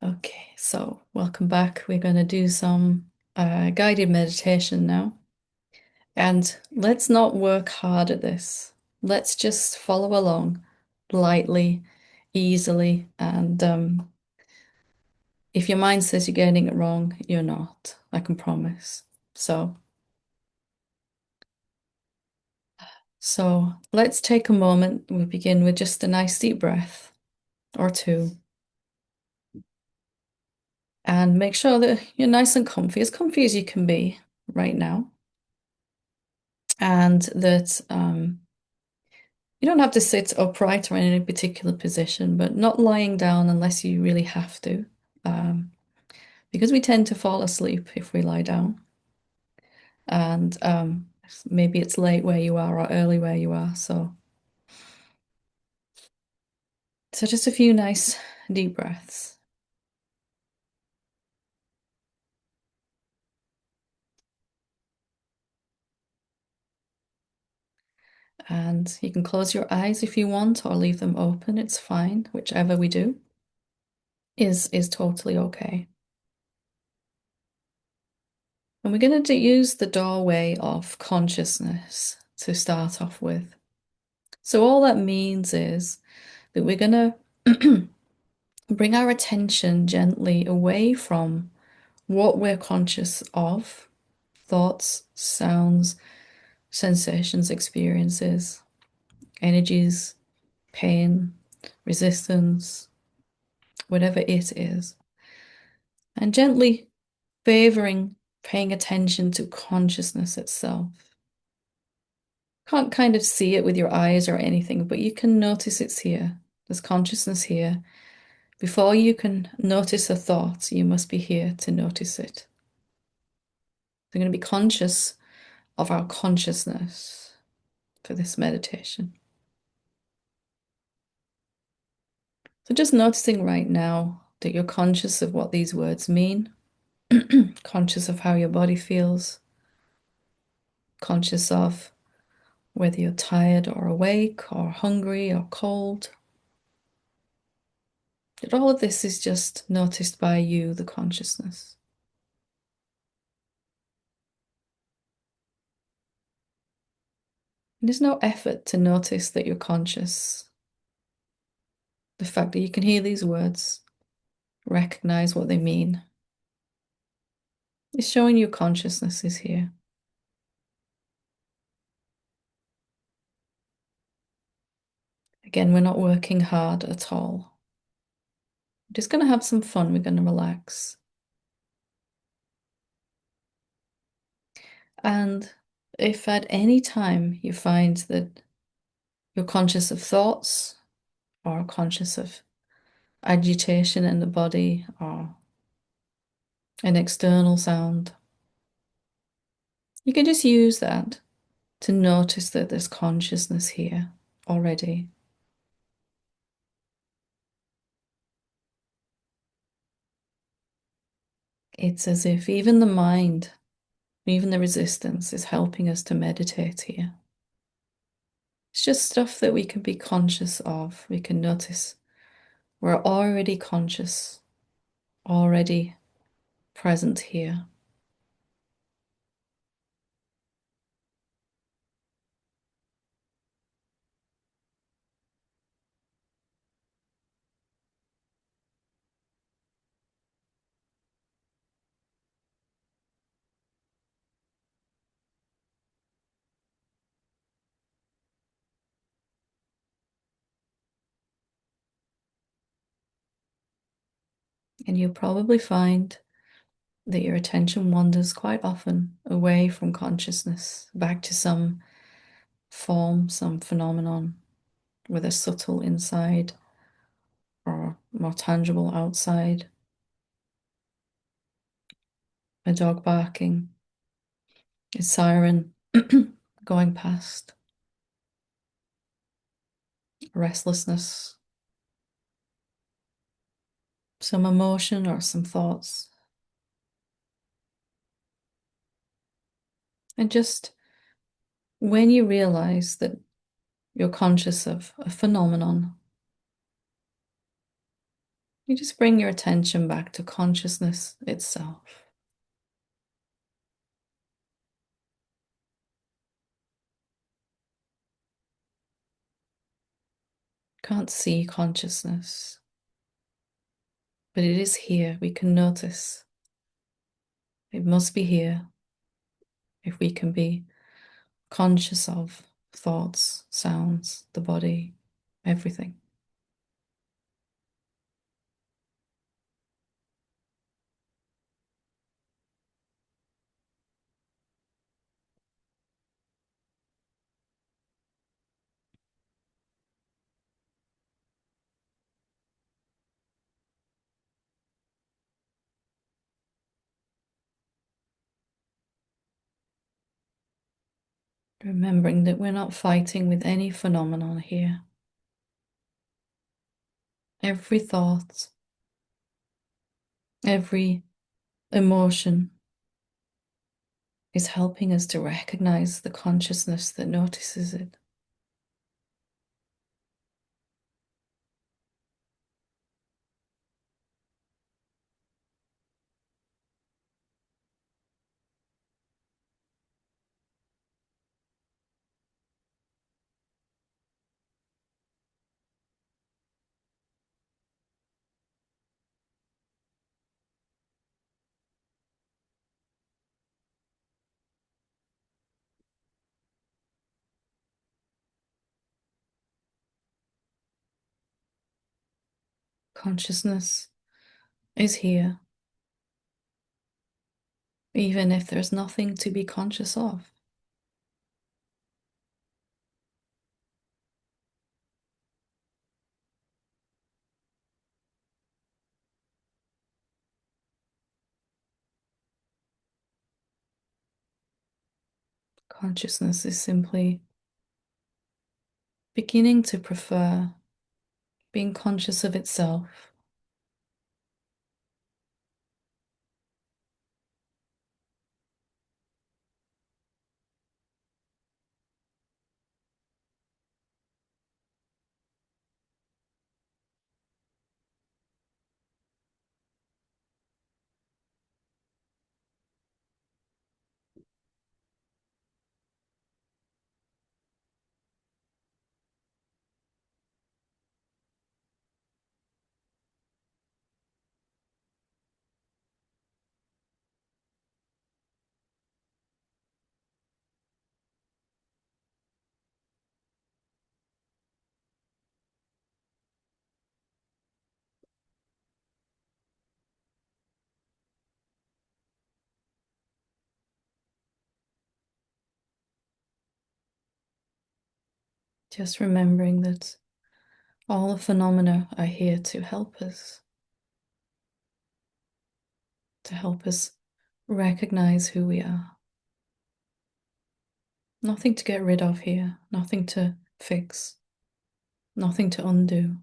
Okay, so welcome back. We're going to do some guided meditation now. And let's not work hard at this. Let's just follow along lightly, easily. And if your mind says you're getting it wrong, you're not, I can promise. So let's take a moment. We begin with just a nice deep breath or two. And make sure that you're nice and comfy as you can be right now. And that you don't have to sit upright or in any particular position, but not lying down unless you really have to, um, because we tend to fall asleep if we lie down. And maybe it's late where you are or early where you are. So just a few nice deep breaths. And you can close your eyes if you want or leave them open. It's fine. Whichever we do is totally okay. And we're going to use the doorway of consciousness to start off with. So all that means is that we're going to bring our attention gently away from what we're conscious of, thoughts, sounds, sensations, experiences, energies, pain, resistance, whatever it is, and gently favoring paying attention to consciousness itself. Can't kind of see it with your eyes or anything, but you can notice it's here. There's consciousness here. Before you can notice a thought, you must be here to notice it. We're going to be conscious of our consciousness for this meditation. So just noticing right now that you're conscious of what these words mean, conscious of how your body feels, conscious of whether you're tired or awake or hungry or cold. That all of this is just noticed by you, the consciousness. And there's no effort to notice that you're conscious. The fact that you can hear these words, recognize what they mean, is showing you consciousness is here. Again, we're not working hard at all. We're just going to have some fun. We're going to relax. And if at any time you find that you're conscious of thoughts or conscious of agitation in the body or an external sound, you can just use that to notice that there's consciousness here already. It's as if even the mind, even the resistance is helping us to meditate here. It's just stuff that we can be conscious of. We can notice we're already conscious, already present here. And you'll probably find that your attention wanders quite often away from consciousness, back to some form, some phenomenon, whether subtle inside or more tangible outside. A dog barking, a siren going past, restlessness, some emotion or some thoughts. And just when you realize that you're conscious of a phenomenon, You just bring your attention back to consciousness itself. Can't see consciousness, but it is here. We can notice. It must be here if we can be conscious of thoughts, sounds, the body, everything. Remembering that we're not fighting with any phenomenon here. Every thought, every emotion is helping us to recognize the consciousness that notices it. Consciousness is here, even if there's nothing to be conscious of. Consciousness is simply beginning to prefer being conscious of itself. Just remembering that all the phenomena are here to help us recognize who we are. Nothing to get rid of here, nothing to fix, nothing to undo.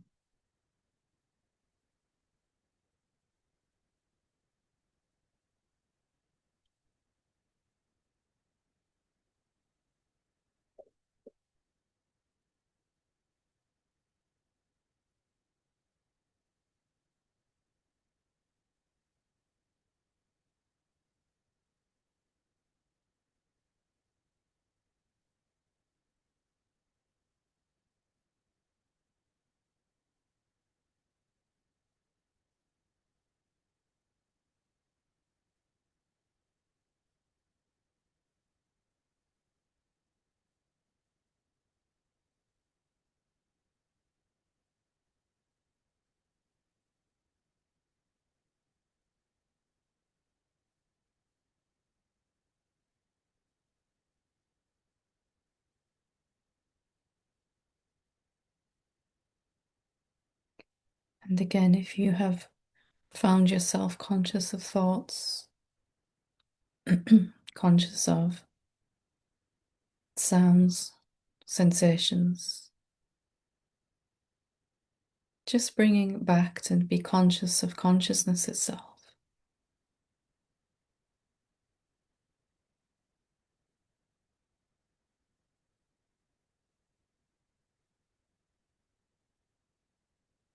And again, if you have found yourself conscious of thoughts, conscious of sounds, sensations, just bringing it back to be conscious of consciousness itself.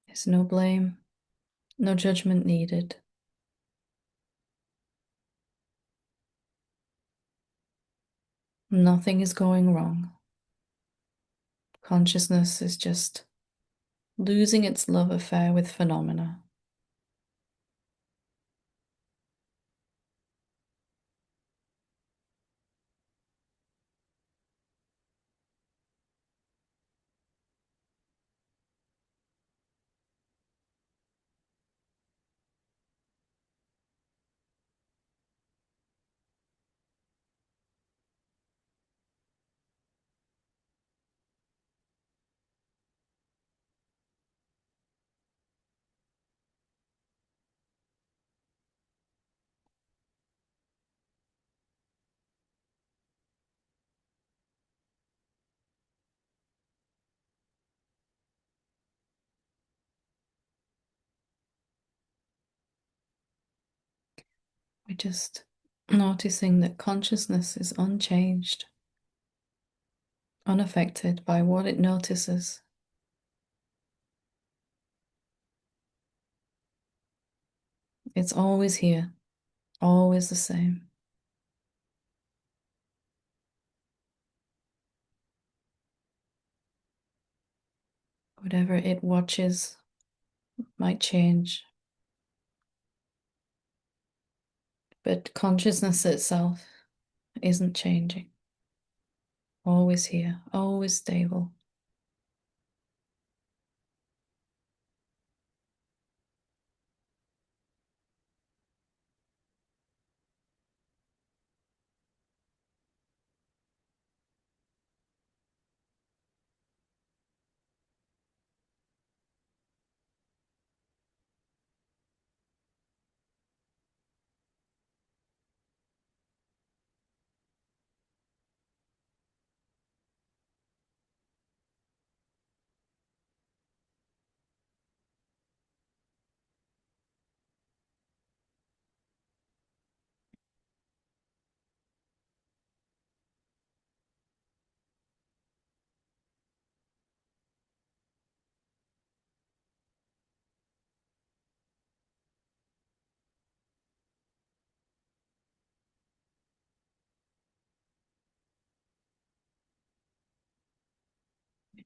There's no blame, No judgment needed. Nothing is going wrong. Consciousness is just losing its love affair with phenomena. We're just noticing that consciousness is unchanged, unaffected by what it notices. It's always here, always the same. Whatever it watches might change, but consciousness itself isn't changing. Always here, always stable.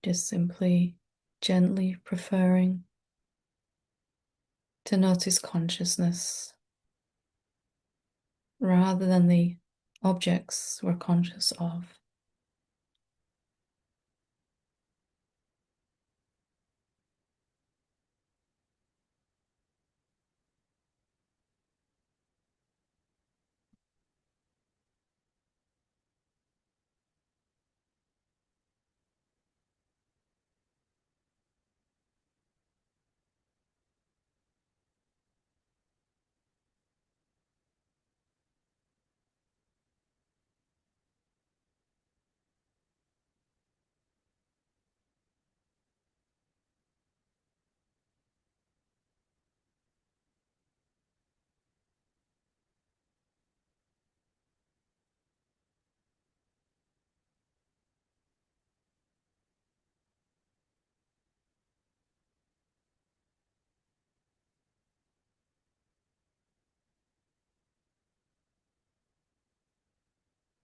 Just simply gently preferring to notice consciousness rather than the objects we're conscious of.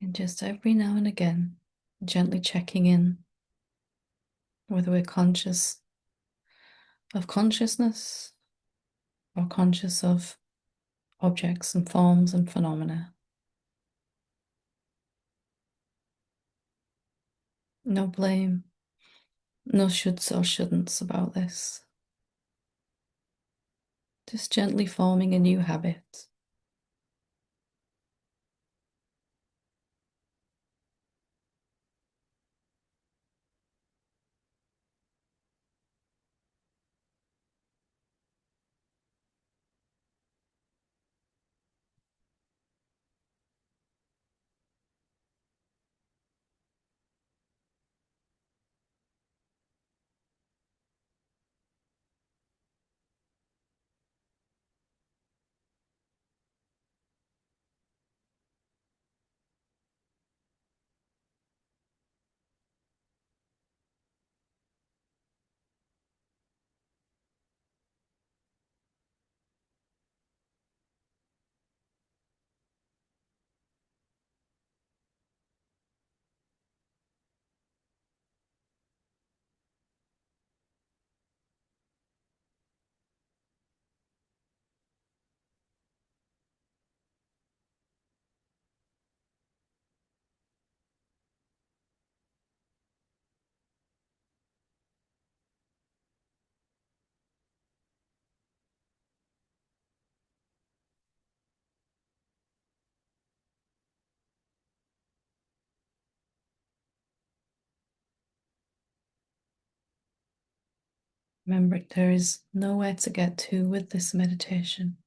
And just every now and again, gently checking in whether we're conscious of consciousness or conscious of objects and forms and phenomena. No blame, no shoulds or shouldn'ts about this. Just gently forming a new habit. Remember, there is nowhere to get to with this meditation,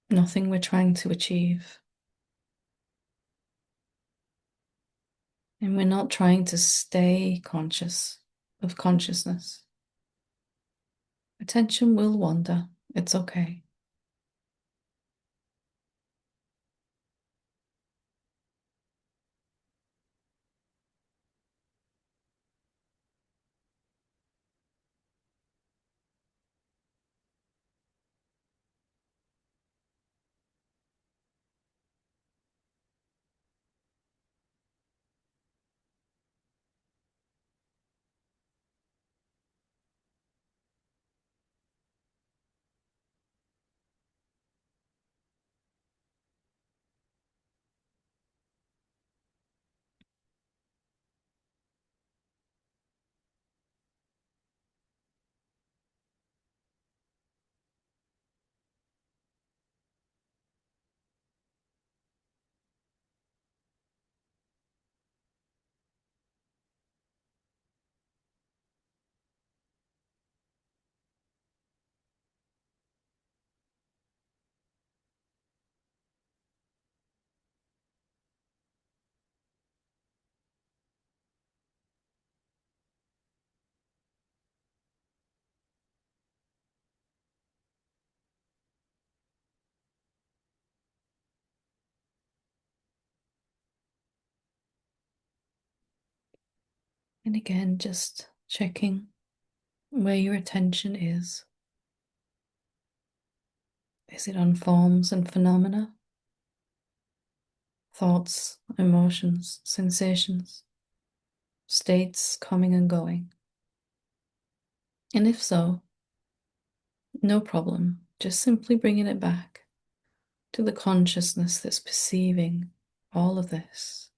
nothing we're trying to achieve. And we're not trying to stay conscious of consciousness. Attention will wander, it's okay. And again, just checking where your attention is. Is it on forms and phenomena? Thoughts, emotions, sensations, states coming and going? And if so, no problem, just simply bringing it back to the consciousness that's perceiving all of this.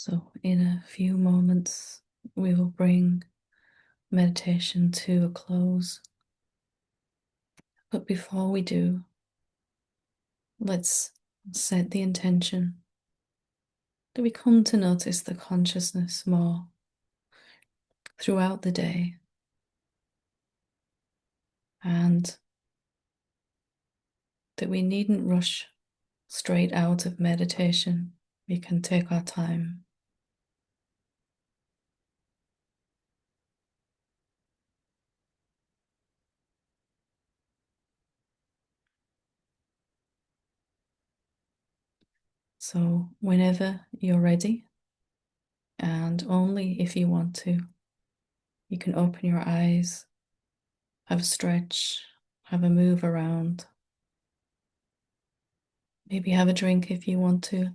So, in a few moments, we will bring meditation to a close. But before we do, let's set the intention that we come to notice the consciousness more throughout the day, and that we needn't rush straight out of meditation. We can take our time. So, whenever you're ready, and only if you want to, you can open your eyes, have a stretch, have a move around, maybe have a drink if you want to.